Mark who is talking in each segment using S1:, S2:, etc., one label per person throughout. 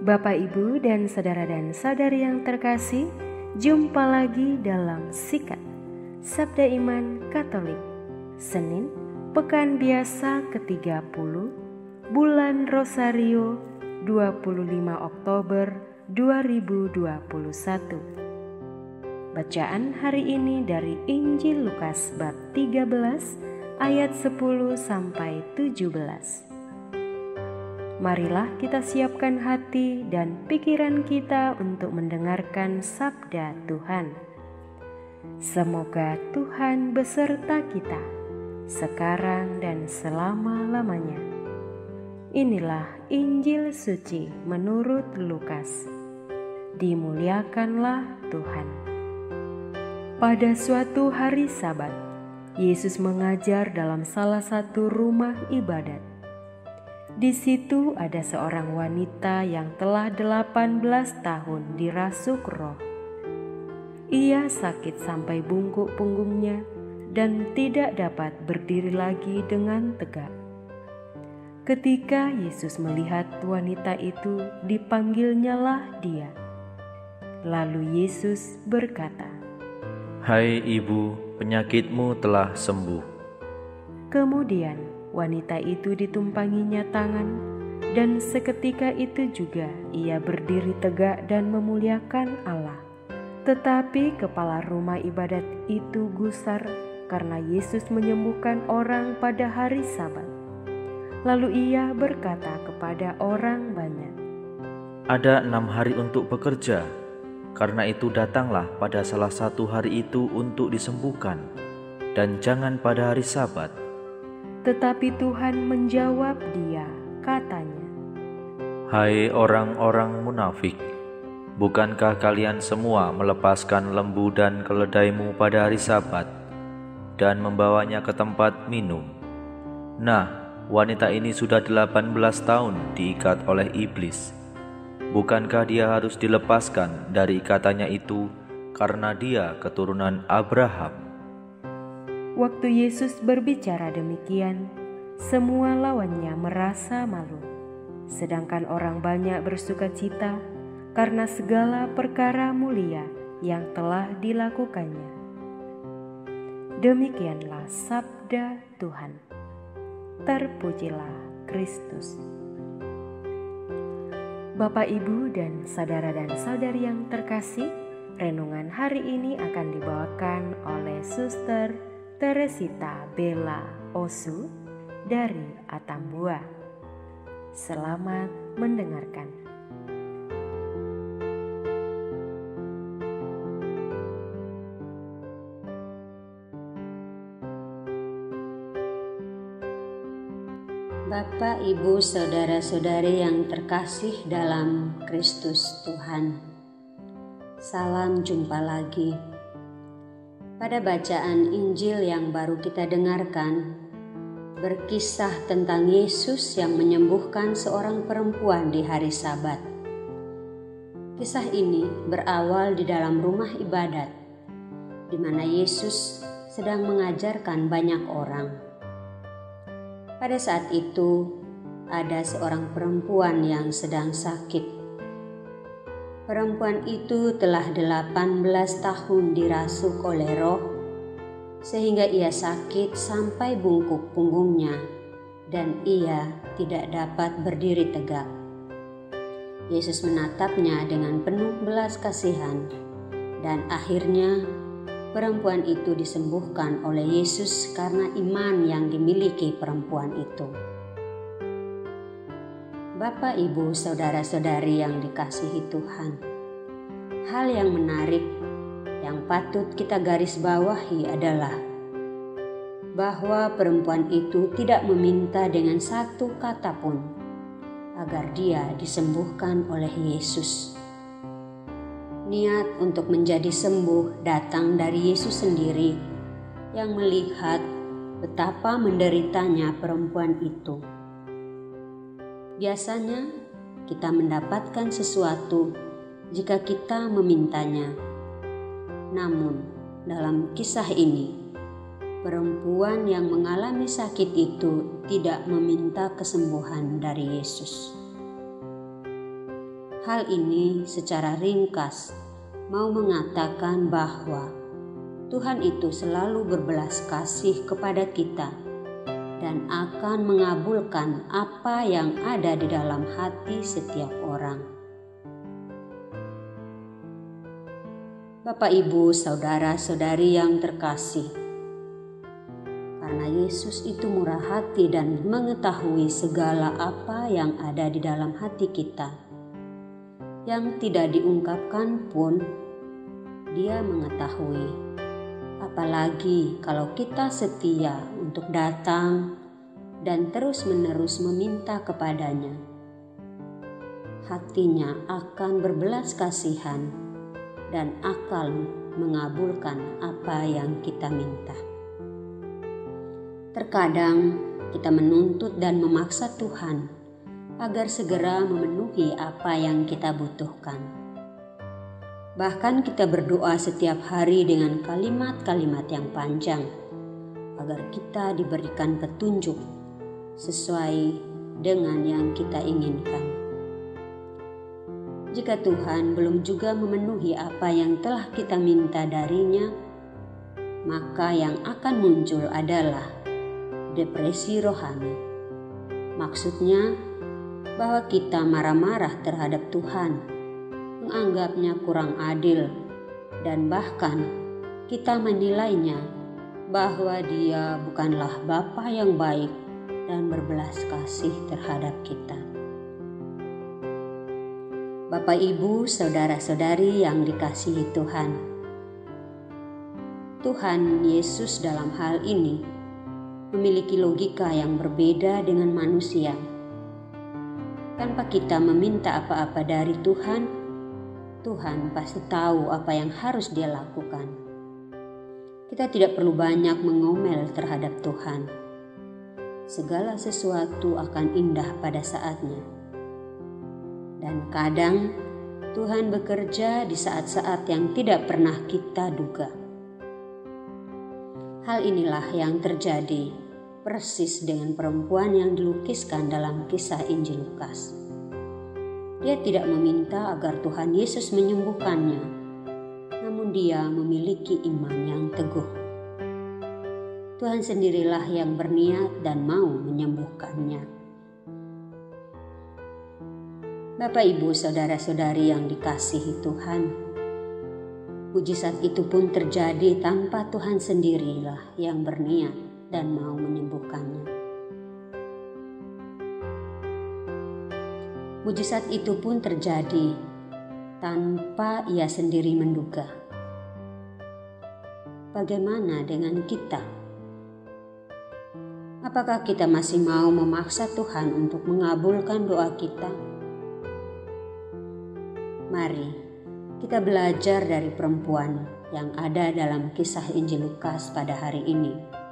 S1: Bapak, Ibu, dan saudara-saudari yang terkasih, jumpa lagi dalam Sikat Sabda Iman Katolik, Senin, Pekan Biasa ke-30, Bulan Rosario, 25 Oktober 2021. Bacaan hari ini dari Injil Lukas bab 13 ayat 10 sampai 17. Marilah kita siapkan hati dan pikiran kita untuk mendengarkan sabda Tuhan. Semoga Tuhan beserta kita sekarang dan selama-lamanya. Inilah Injil suci menurut Lukas. Dimuliakanlah Tuhan. Pada suatu hari Sabat, Yesus mengajar dalam salah satu rumah ibadat. Di situ ada seorang wanita yang telah 18 tahun dirasuk roh. Ia sakit sampai bungkuk punggungnya dan tidak dapat berdiri lagi dengan tegak. Ketika Yesus melihat wanita itu, dipanggilnyalah dia. Lalu Yesus berkata,
S2: "Hai ibu, penyakitmu telah sembuh."
S1: Kemudian wanita itu ditumpanginya tangan, dan seketika itu juga ia berdiri tegak dan memuliakan Allah. Tetapi kepala rumah ibadat itu gusar karena Yesus menyembuhkan orang pada hari Sabat. Lalu ia berkata kepada orang banyak,
S2: "Ada 6 hari untuk bekerja, karena itu datanglah pada salah satu hari itu untuk disembuhkan, dan jangan pada hari Sabat."
S1: Tetapi Tuhan menjawab dia, katanya,
S2: "Hai orang-orang munafik, bukankah kalian semua melepaskan lembu dan keledaimu pada hari Sabat dan membawanya ke tempat minum? Nah, wanita ini sudah 18 tahun diikat oleh iblis. Bukankah dia harus dilepaskan dari ikatannya itu karena dia keturunan Abraham?"
S1: Waktu Yesus berbicara demikian, semua lawannya merasa malu, sedangkan orang banyak bersukacita karena segala perkara mulia yang telah dilakukannya. Demikianlah sabda Tuhan. Terpujilah Kristus. Bapak, Ibu, dan saudara-saudari yang terkasih, renungan hari ini akan dibawakan oleh Suster Teresita Bella Osu dari Atambua. Selamat mendengarkan.
S3: Bapak, Ibu, saudara-saudari yang terkasih dalam Kristus Tuhan, salam jumpa lagi. Pada bacaan Injil yang baru kita dengarkan, berkisah tentang Yesus yang menyembuhkan seorang perempuan di hari Sabat. Kisah ini berawal di dalam rumah ibadat, di mana Yesus sedang mengajarkan banyak orang. Pada saat itu, ada seorang perempuan yang sedang sakit. Perempuan itu telah 18 tahun dirasuk oleh roh, sehingga ia sakit sampai bungkuk punggungnya dan ia tidak dapat berdiri tegak. Yesus menatapnya dengan penuh belas kasihan, dan akhirnya perempuan itu disembuhkan oleh Yesus karena iman yang dimiliki perempuan itu. Bapak, Ibu, saudara-saudari yang dikasihi Tuhan, hal yang menarik yang patut kita garis bawahi adalah bahwa perempuan itu tidak meminta dengan satu kata pun agar dia disembuhkan oleh Yesus. Niat untuk menjadi sembuh datang dari Yesus sendiri yang melihat betapa menderitanya perempuan itu. Biasanya kita mendapatkan sesuatu jika kita memintanya. Namun dalam kisah ini, perempuan yang mengalami sakit itu tidak meminta kesembuhan dari Yesus. Hal ini secara ringkas mau mengatakan bahwa Tuhan itu selalu berbelas kasih kepada kita dan akan mengabulkan apa yang ada di dalam hati setiap orang. Bapak, Ibu, saudara-saudari yang terkasih, karena Yesus itu murah hati dan mengetahui segala apa yang ada di dalam hati kita, yang tidak diungkapkan pun Dia mengetahui. Apalagi kalau kita setia untuk datang dan terus-menerus meminta kepadanya, hatinya akan berbelas kasihan dan akan mengabulkan apa yang kita minta. Terkadang kita menuntut dan memaksa Tuhan agar segera memenuhi apa yang kita butuhkan. Bahkan kita berdoa setiap hari dengan kalimat-kalimat yang panjang agar kita diberikan petunjuk sesuai dengan yang kita inginkan. Jika Tuhan belum juga memenuhi apa yang telah kita minta darinya, maka yang akan muncul adalah depresi rohani. Maksudnya bahwa kita marah-marah terhadap Tuhan, menganggapnya kurang adil, dan bahkan kita menilainya bahwa Dia bukanlah Bapa yang baik dan berbelas kasih terhadap kita. Bapak, Ibu, saudara-saudari yang dikasihi Tuhan, Tuhan Yesus dalam hal ini memiliki logika yang berbeda dengan manusia. Tanpa kita meminta apa-apa dari Tuhan, Tuhan pasti tahu apa yang harus Dia lakukan. Kita tidak perlu banyak mengomel terhadap Tuhan. Segala sesuatu akan indah pada saatnya. Dan kadang Tuhan bekerja di saat-saat yang tidak pernah kita duga. Hal inilah yang terjadi persis dengan perempuan yang dilukiskan dalam kisah Injil Lukas. Dia tidak meminta agar Tuhan Yesus menyembuhkannya, namun dia memiliki iman yang teguh. Tuhan sendirilah yang berniat dan mau menyembuhkannya. Bapak, Ibu, saudara-saudari yang dikasihi Tuhan, mujizat itu pun terjadi tanpa Tuhan sendirilah yang berniat dan mau menyembuhkannya. Mujizat itu pun terjadi tanpa Ia sendiri menduga. Bagaimana dengan kita? Apakah kita masih mau memaksa Tuhan untuk mengabulkan doa kita? Mari kita belajar dari perempuan yang ada dalam kisah Injil Lukas pada hari ini.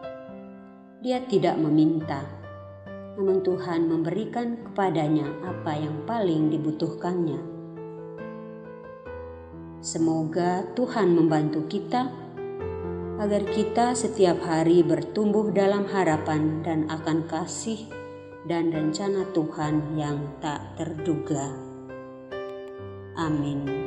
S3: Dia tidak meminta, namun Tuhan memberikan kepadanya apa yang paling dibutuhkannya. Semoga Tuhan membantu kita agar kita setiap hari bertumbuh dalam harapan dan akan kasih dan rencana Tuhan yang tak terduga. Amin.